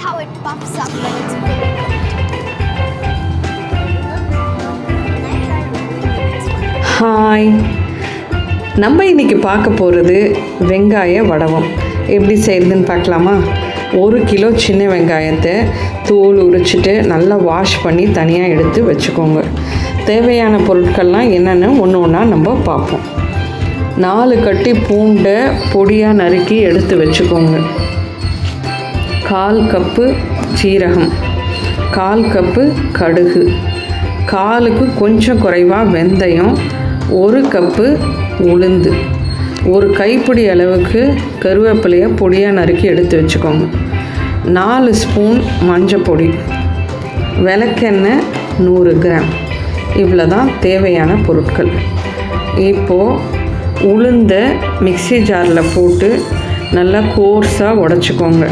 how it puffs up when it's fully cooked. Hi, நம்ம இன்றைக்கி பார்க்க போகிறது வெங்காய வடவம். எப்படி செய்கிறதுன்னு பார்க்கலாமா? 1 கிலோ சின்ன வெங்காயத்தை தோல் உரிச்சிட்டு நல்லா வாஷ் பண்ணி தனியாக எடுத்து வச்சுக்கோங்க. தேவையான பொருட்கள்லாம் என்னென்னு ஒன்று ஒன்றா நம்ம பார்ப்போம். 4 கட்டி பூண்டை பொடியாக நறுக்கி எடுத்து வச்சுக்கோங்க. 1/4 கப்பு சீரகம், 1/4 கப்பு கடுகு, 1/4க்கு கொஞ்சம் குறைவாக வெந்தயம், 1 கப்பு உளுந்து, 1 கைப்பிடி அளவுக்கு கருவேப்பிலையை பொடியாக நறுக்கி எடுத்து வச்சுக்கோங்க. 4 ஸ்பூன் மஞ்சள் பொடி, விளக்கெண்ணெய் 100 கிராம். இவ்வளோ தான் தேவையான பொருட்கள். இப்போது உளுந்தை மிக்ஸி ஜாரில் போட்டு நல்லா கோர்ஸாக உடச்சிக்கோங்க.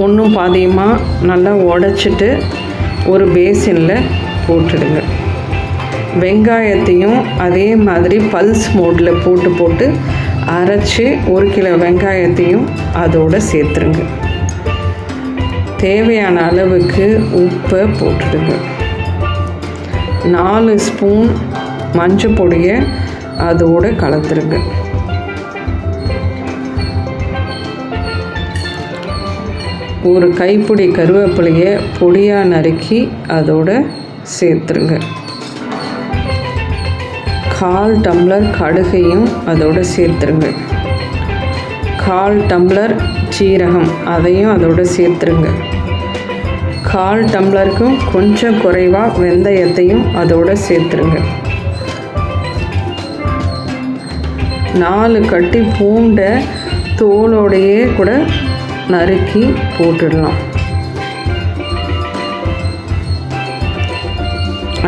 ஒன்றும் பாதியமாக நல்லா உடச்சிட்டு ஒரு பேசினில் போட்டுடுங்க. வெங்காயத்தையும் அதே மாதிரி பல்ஸ் மோடில் போட்டு அரைச்சி 1 கிலோ வெங்காயத்தையும் அதோடு சேர்த்துருங்க. தேவையான அளவுக்கு உப்பை போட்டுடுங்க. 4 ஸ்பூன் மஞ்சள் பொடியை அதோடு கலந்துருங்க. ஒரு கைப்பிடி கருவேப்பிலையை பொடியாக நறுக்கி அதோடு சேர்த்துருங்க. 1/4 டம்ளர் கடுகையும் அதோடு சேர்த்துருங்க. 1/4 டம்ளர் சீரகம் அதையும் அதோடு சேர்த்துருங்க. 1/4 டம்ளருக்கும் கொஞ்சம் குறைவாக வெந்தயத்தையும் அதோடு சேர்த்துருங்க. 4 கட்டி பூண்டை தோலோடையே கூட நறுக்கி போட்டுடலாம்.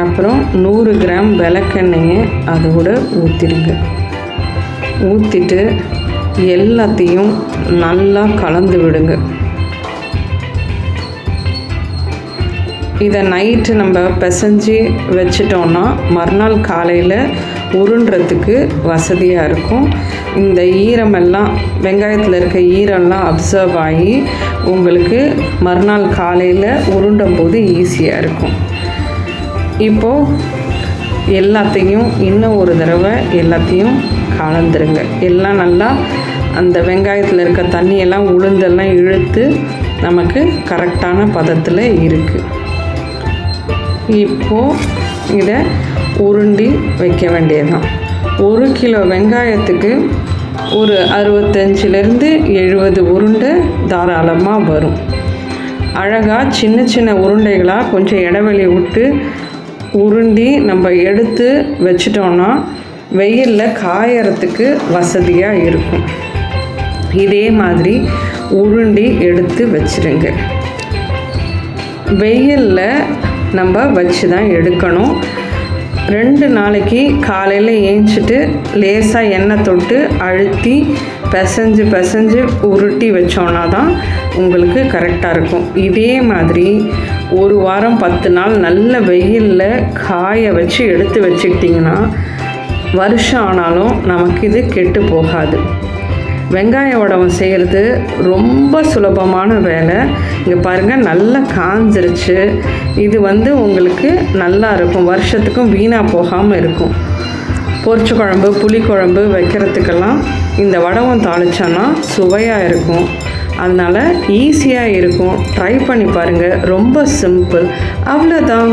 அப்புறம் 100 கிராம் விளக்கெண்ணெயை அதோட ஊற்றிடுங்க. ஊற்றிட்டு எல்லாத்தையும் நல்லா கலந்து விடுங்க. இதை நைட்டு நம்ம பிசைஞ்சு வச்சிட்டோன்னா மறுநாள் காலையில் உருண்டுறதுக்கு வசதியாக இருக்கும். இந்த ஈரமெல்லாம் வெங்காயத்தில் இருக்க ஈரம்லாம் அப்சர்வ் ஆகி உங்களுக்கு மறுநாள் காலையில் உருண்டும் போது ஈஸியாக இருக்கும். இப்போது எல்லாத்தையும் இன்னும் ஒரு தடவை எல்லாத்தையும் கலந்துருங்க. எல்லாம் நல்லா அந்த வெங்காயத்தில் இருக்க தண்ணியெல்லாம் உளுந்தெல்லாம் இழுத்து நமக்கு கரெக்டான பதத்தில் இருக்குது. இப்போது இதை உருண்டி வைக்க வேண்டியதுதான். 1 கிலோ வெங்காயத்துக்கு ஒரு 65லேருந்து 70 உருண்டை தாராளமாக வரும். அழகாக சின்ன சின்ன உருண்டைகளாக கொஞ்சம் இடைவெளி விட்டு உருண்டி நம்ம எடுத்து வச்சிட்டோன்னா வெயிலில் காயறதுக்கு வசதியாக இருக்கும். இதே மாதிரி உருண்டி எடுத்து வச்சுருங்க. வெயிலில் நம்ம வச்சு தான் எடுக்கணும். 2 நாளைக்கு காலையில் ஏஞ்சிட்டு லேசாக எண்ணெய் தொட்டு அழுத்தி பிசைஞ்சு உருட்டி வச்சோன்னா தான் உங்களுக்கு கரெக்டாக இருக்கும். இதே மாதிரி 1 வாரம் 10 நாள் நல்ல வெயிலில் காய வச்சு எடுத்து வச்சுக்கிட்டிங்கன்னா வருஷம் ஆனாலும் நமக்கு இது கெட்டு போகாது. வெங்காய வடவம் செய்கிறது ரொம்ப சுலபமான வேலை. இங்கே பாருங்கள், நல்லா காஞ்சிருச்சு. இது உங்களுக்கு நல்லா இருக்கும், வருஷத்துக்கும் வீணாக போகாமல் இருக்கும். பொரிச்ச குழம்பு, புளிக்குழம்பு வைக்கிறதுக்கெல்லாம் இந்த வடவம் தாளிச்சோன்னா சுவையாக இருக்கும். அதனால் ஈஸியாக இருக்கும். ட்ரை பண்ணி பாருங்கள், ரொம்ப சிம்பிள். அவ்வளோதான்.